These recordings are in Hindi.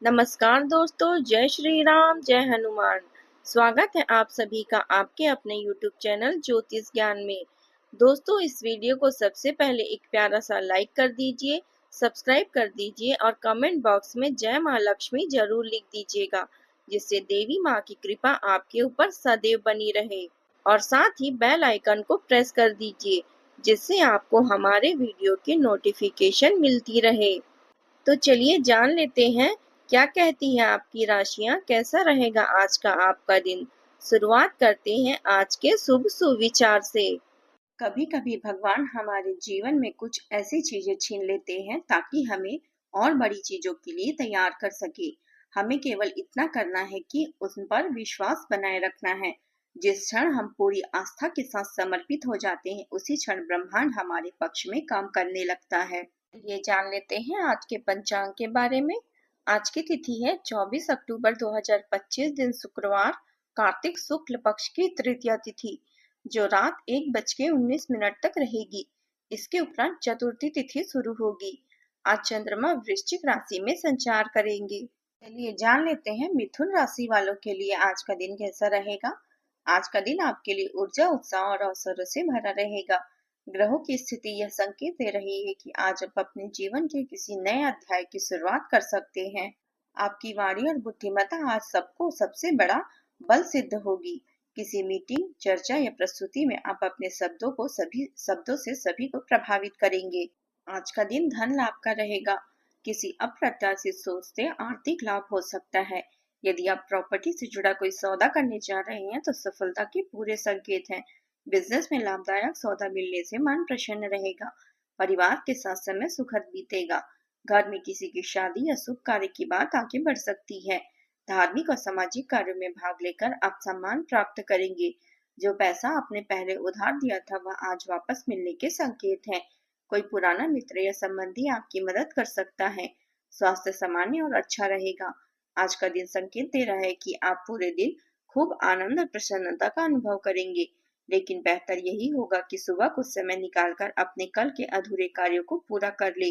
नमस्कार दोस्तों, जय श्री राम, जय हनुमान। स्वागत है आप सभी का आपके अपने YouTube चैनल ज्योतिष ज्ञान में। दोस्तों, इस वीडियो को सबसे पहले एक प्यारा सा लाइक कर दीजिए, सब्सक्राइब कर दीजिए और कमेंट बॉक्स में जय माँ लक्ष्मी जरूर लिख दीजिएगा, जिससे देवी माँ की कृपा आपके ऊपर सदैव बनी रहे। और साथ ही बेल आइकन को प्रेस कर दीजिए, जिससे आपको हमारे वीडियो की नोटिफिकेशन मिलती रहे। तो चलिए जान लेते हैं क्या कहती है आपकी राशियां, कैसा रहेगा आज का आपका दिन। शुरुआत करते हैं आज के शुभ सुविचार से। कभी कभी भगवान हमारे जीवन में कुछ ऐसी चीजें छीन लेते हैं ताकि हमें और बड़ी चीजों के लिए तैयार कर सके। हमें केवल इतना करना है कि उन पर विश्वास बनाए रखना है। जिस क्षण हम पूरी आस्था के साथ समर्पित हो जाते हैं, उसी क्षण ब्रह्मांड हमारे पक्ष में काम करने लगता है। ये जान लेते हैं आज के पंचांग के बारे में। आज की तिथि है 24 अक्टूबर 2025, दिन शुक्रवार, कार्तिक शुक्ल पक्ष की तृतीया तिथि, जो रात 1:19 तक रहेगी। इसके उपरांत चतुर्थी तिथि शुरू होगी। आज चंद्रमा वृश्चिक राशि में संचार करेंगे। चलिए जान लेते हैं मिथुन राशि वालों के लिए आज का दिन कैसा रहेगा। आज का दिन आपके लिए ऊर्जा, उत्साह और अवसरों से भरा रहेगा। ग्रहों की स्थिति यह संकेत दे रही है कि आज आप अपने जीवन के किसी नए अध्याय की शुरुआत कर सकते हैं। आपकी वाणी और बुद्धिमत्ता आज सबको सबसे बड़ा बल सिद्ध होगी। किसी मीटिंग, चर्चा या प्रस्तुति में आप अपने शब्दों से सभी को प्रभावित करेंगे। आज का दिन धन लाभ का रहेगा। किसी अप्रत्याशित सोच से आर्थिक लाभ हो सकता है। यदि आप प्रॉपर्टी से जुड़ा कोई सौदा करने जा रहे हैं तो सफलता के पूरे संकेत हैं। बिजनेस में लाभदायक सौदा मिलने से मन प्रसन्न रहेगा। परिवार के साथ समय सुखद बीतेगा। घर में किसी की शादी या शुभ कार्य की बात आगे बढ़ सकती है। धार्मिक और सामाजिक कार्यों में भाग लेकर आप सम्मान प्राप्त करेंगे। जो पैसा आपने पहले उधार दिया था वह आज वापस मिलने के संकेत हैं। कोई पुराना मित्र या संबंधी आपकी मदद कर सकता है। स्वास्थ्य सामान्य और अच्छा रहेगा। आज का दिन संकेत दे रहा है कि आप पूरे दिन खूब आनंद और प्रसन्नता का अनुभव करेंगे। लेकिन बेहतर यही होगा कि सुबह कुछ समय निकालकर अपने कल के अधूरे कार्यों को पूरा कर ले।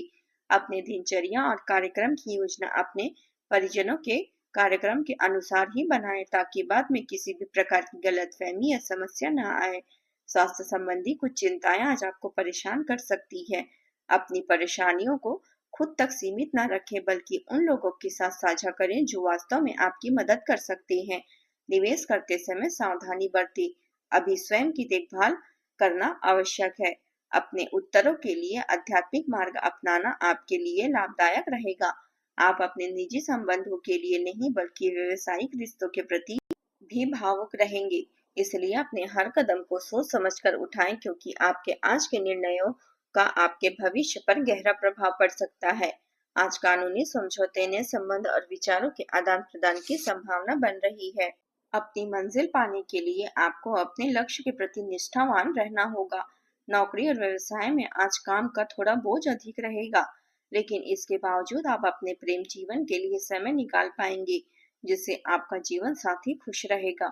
अपने दिनचर्या और कार्यक्रम की योजना अपने परिजनों के कार्यक्रम के अनुसार ही बनाएं, ताकि बाद में किसी भी प्रकार की गलतफहमी या समस्या न आए। स्वास्थ्य संबंधी कुछ चिंताएं आज आपको परेशान कर सकती है। अपनी परेशानियों को खुद तक सीमित न रखें, बल्कि उन लोगों के साथ साझा करें जो वास्तव में आपकी मदद कर सकते हैं। निवेश करते समय सावधानी बरतें। अभी स्वयं की देखभाल करना आवश्यक है। अपने उत्तरों के लिए आध्यात्मिक मार्ग अपनाना आपके लिए लाभदायक रहेगा। आप अपने निजी संबंधों के लिए नहीं बल्कि व्यवसायिक रिश्तों के प्रति भी भावुक रहेंगे। इसलिए अपने हर कदम को सोच समझकर उठाएं, क्योंकि आपके आज के निर्णयों का आपके भविष्य पर गहरा प्रभाव पड़ सकता है। आज कानूनी समझौते ने संबंध और विचारों के आदान प्रदान की संभावना बन रही है। अपनी मंजिल पाने के लिए आपको अपने लक्ष्य के प्रति निष्ठावान रहना होगा। नौकरी और व्यवसाय में आज काम का थोड़ा बोझ अधिक रहेगा, लेकिन इसके बावजूद आप अपने प्रेम जीवन के लिए समय निकाल पाएंगे, जिससे आपका जीवन साथी खुश रहेगा।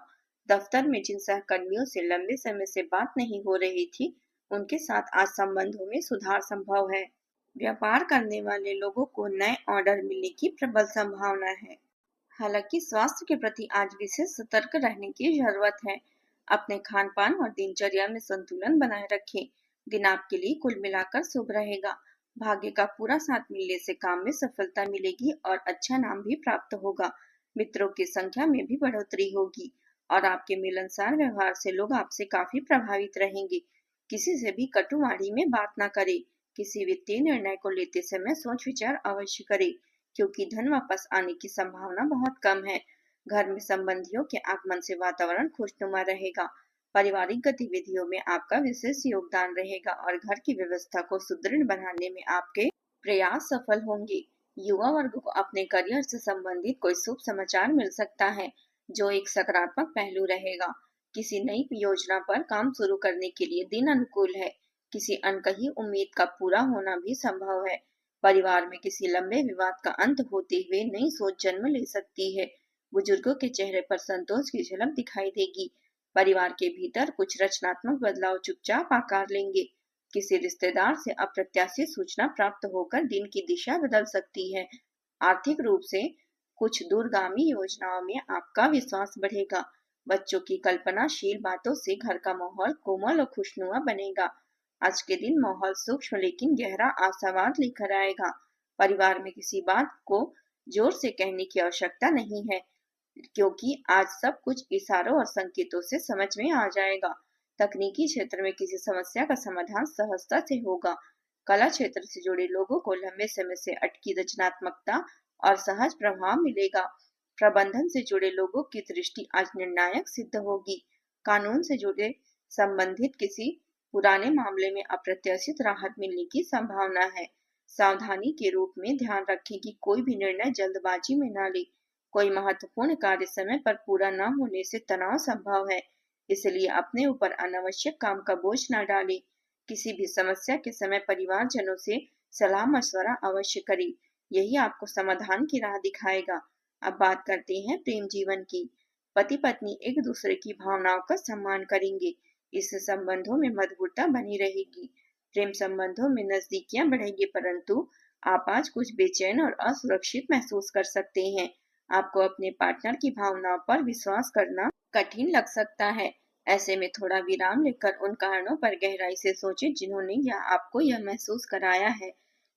दफ्तर में जिन सहकर्मियों से लंबे समय से बात नहीं हो रही थी, उनके साथ आज संबंधों में सुधार संभव है। व्यापार करने वाले लोगों को नए ऑर्डर मिलने की प्रबल संभावना है। हालांकि स्वास्थ्य के प्रति आज विशेष सतर्क रहने की जरूरत है। अपने खान पान और दिनचर्या में संतुलन बनाए रखें। दिन आपके लिए कुल मिलाकर शुभ रहेगा। भाग्य का पूरा साथ मिलने से काम में सफलता मिलेगी और अच्छा नाम भी प्राप्त होगा। मित्रों की संख्या में भी बढ़ोतरी होगी और आपके मिलनसार व्यवहार से लोग आपसे काफी प्रभावित रहेंगे। किसी से भी कटुवाणी में बात न करें। किसी वित्तीय निर्णय को लेते समय सोच विचार अवश्य करें, क्योंकि धन वापस आने की संभावना बहुत कम है। घर में संबंधियों के आगमन से वातावरण खुशनुमा रहेगा। पारिवारिक गतिविधियों में आपका विशेष योगदान रहेगा और घर की व्यवस्था को सुदृढ़ बनाने में आपके प्रयास सफल होंगे। युवा वर्ग को अपने करियर से संबंधित कोई शुभ समाचार मिल सकता है, जो एक सकारात्मक पहलू रहेगा। किसी नई योजना पर काम शुरू करने के लिए दिन अनुकूल है। किसी अनकही उम्मीद का पूरा होना भी संभव है। परिवार में किसी लंबे विवाद का अंत होते हुए नई सोच जन्म ले सकती है। बुजुर्गों के चेहरे पर संतोष की झलक दिखाई देगी। परिवार के भीतर कुछ रचनात्मक बदलाव चुपचाप आकार लेंगे। किसी रिश्तेदार से अप्रत्याशित सूचना प्राप्त होकर दिन की दिशा बदल सकती है। आर्थिक रूप से कुछ दूरगामी योजनाओं में आपका विश्वास बढ़ेगा। बच्चों की कल्पनाशील बातों से घर का माहौल कोमल और खुशनुमा बनेगा। आज के दिन माहौल सूक्ष्म लेकिन गहरा आशावाद लेकर आएगा। परिवार में किसी बात को जोर से कहने की आवश्यकता नहीं है, क्योंकि आज सब कुछ इशारों और संकेतों से समझ में आ जाएगा। तकनीकी क्षेत्र में किसी समस्या का समाधान सहजता से होगा। कला क्षेत्र से जुड़े लोगों को लंबे समय से अटकी रचनात्मकता और सहज प्रभाव मिलेगा। प्रबंधन से जुड़े लोगों की दृष्टि आज निर्णायक सिद्ध होगी। कानून से जुड़े संबंधित किसी पुराने मामले में अप्रत्याशित राहत मिलने की संभावना है। सावधानी के रूप में ध्यान रखें कि कोई भी निर्णय जल्दबाजी में न ले। कोई महत्वपूर्ण कार्य समय पर पूरा न होने से तनाव संभव है, इसलिए अपने ऊपर अनावश्यक काम का बोझ न डालें। किसी भी समस्या के समय परिवारजनों से सलाह मशवरा अवश्य करें, यही आपको समाधान की राह दिखाएगा। अब बात करते हैं प्रेम जीवन की। पति पत्नी एक दूसरे की भावनाओं का सम्मान करेंगे, इससे संबंधों में मधुरता बनी रहेगी। प्रेम संबंधों में नजदीकियां बढ़ेगी, परंतु आप आज कुछ बेचैन और असुरक्षित महसूस कर सकते हैं। आपको अपने पार्टनर की भावनाओं पर विश्वास करना कठिन लग सकता है। ऐसे में थोड़ा विराम लेकर उन कारणों पर गहराई से सोचें जिन्होंने आपको यह महसूस कराया है।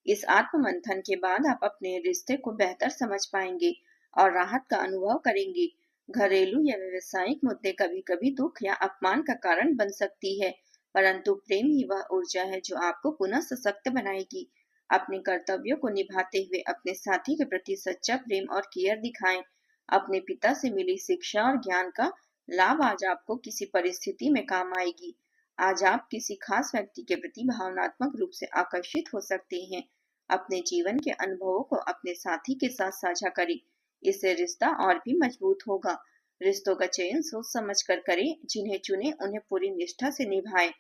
इस आत्ममंथन के बाद आप अपने रिश्ते को बेहतर समझ पाएंगे और राहत का अनुभव करेंगे। घरेलू या व्यवसायिक मुद्दे कभी कभी दुख या अपमान का कारण बन सकती है, परंतु प्रेम ही वह ऊर्जा है जो आपको पुनः सशक्त बनाएगी। अपने कर्तव्यों को निभाते हुए अपने साथी के प्रति सच्चा प्रेम और केयर दिखाएं। अपने पिता से मिली शिक्षा और ज्ञान का लाभ आज आपको किसी परिस्थिति में काम आएगी। आज आप किसी खास व्यक्ति के प्रति भावनात्मक रूप से आकर्षित हो सकते हैं। अपने जीवन के अनुभवों को अपने साथी के साथ साझा करें, इससे रिश्ता और भी मजबूत होगा। रिश्तों का चयन सोच समझ कर करें, जिन्हें चुने उन्हें पूरी निष्ठा से निभाएं।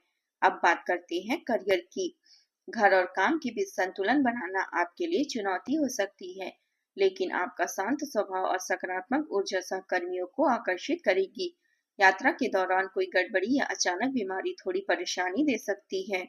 अब बात करते हैं करियर की। घर और काम के बीच संतुलन बनाना आपके लिए चुनौती हो सकती है, लेकिन आपका शांत स्वभाव और सकारात्मक ऊर्जा सहकर्मियों को आकर्षित करेगी। यात्रा के दौरान कोई गड़बड़ी या अचानक बीमारी थोड़ी परेशानी दे सकती है,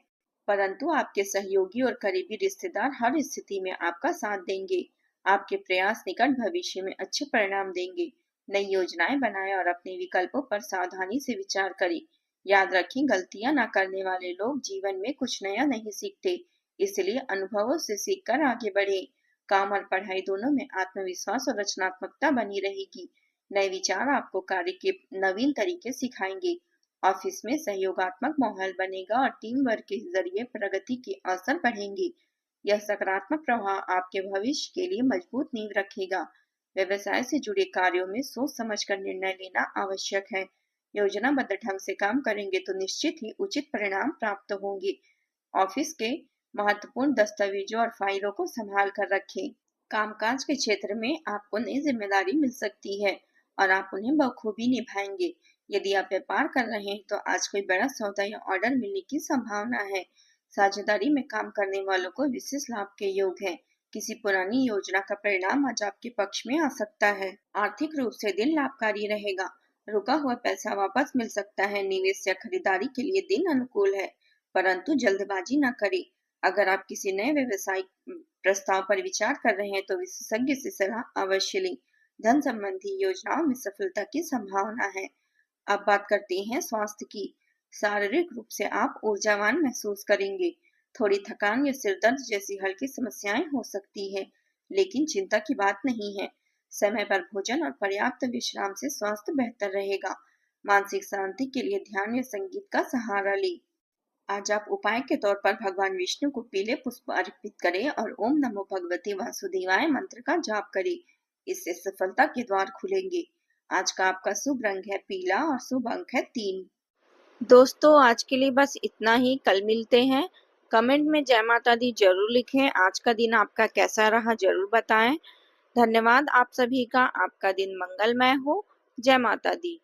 परंतु आपके सहयोगी और करीबी रिश्तेदार हर स्थिति में आपका साथ देंगे। आपके प्रयास निकट भविष्य में अच्छे परिणाम देंगे। नई योजनाएं बनाएं और अपने विकल्पों पर सावधानी से विचार करें। याद रखें, गलतियां न करने वाले लोग जीवन में कुछ नया नहीं सीखते, इसलिए अनुभवों से सीखकर आगे बढ़ें। काम और पढ़ाई दोनों में आत्मविश्वास और रचनात्मकता बनी रहेगी। नए विचार आपको कार्य के नवीन तरीके सिखाएंगे। ऑफिस में सहयोगात्मक माहौल बनेगा और टीम वर्क के जरिए प्रगति के अवसर बढ़ेंगे। यह सकारात्मक प्रभाव आपके भविष्य के लिए मजबूत नींव रखेगा। व्यवसाय से जुड़े कार्यों में सोच समझकर निर्णय लेना आवश्यक है। योजनाबद्ध ढंग से काम करेंगे तो निश्चित ही उचित परिणाम प्राप्त होंगे। ऑफिस के महत्वपूर्ण दस्तावेजों और फाइलों को संभाल कर रखें। कामकाज के क्षेत्र में आपको नई जिम्मेदारी मिल सकती है और आप उन्हें बखूबी निभाएंगे। यदि आप व्यापार कर रहे हैं तो आज कोई बड़ा सौदा या ऑर्डर मिलने की संभावना है। साझेदारी में काम करने वालों को विशेष लाभ के योग है। किसी पुरानी योजना का परिणाम आज आपके पक्ष में आ सकता है। आर्थिक रूप से दिन लाभकारी रहेगा। रुका हुआ पैसा वापस मिल सकता है। निवेश या खरीदारी के लिए दिन अनुकूल है, परंतु जल्दबाजी न करें। अगर आप किसी नए व्यवसायिक प्रस्ताव पर विचार कर रहे हैं तो विशेषज्ञ से सलाह अवश्य लें। धन संबंधी योजनाओं में सफलता की संभावना है। अब बात करते हैं स्वास्थ्य की। शारीरिक रूप से आप ऊर्जावान महसूस करेंगे। थोड़ी थकान या सिर दर्द जैसी हल्की समस्याएं हो सकती है, लेकिन चिंता की बात नहीं है। समय पर भोजन और पर्याप्त विश्राम से स्वास्थ्य बेहतर रहेगा। मानसिक शांति के लिए ध्यान या संगीत का सहारा लें। आज आप उपाय के तौर पर भगवान विष्णु को पीले पुष्प अर्पित करें और ओम नमो भगवते वासुदेवाय मंत्र का जाप करें। इससे सफलता के द्वार खुलेंगे। आज का आपका शुभ रंग है पीला और शुभ अंक है 3। दोस्तों, आज के लिए बस इतना ही। कल मिलते हैं। कमेंट में जय माता दी जरूर लिखें। आज का दिन आपका कैसा रहा जरूर बताएं। धन्यवाद आप सभी का। आपका दिन मंगलमय हो। जय माता दी।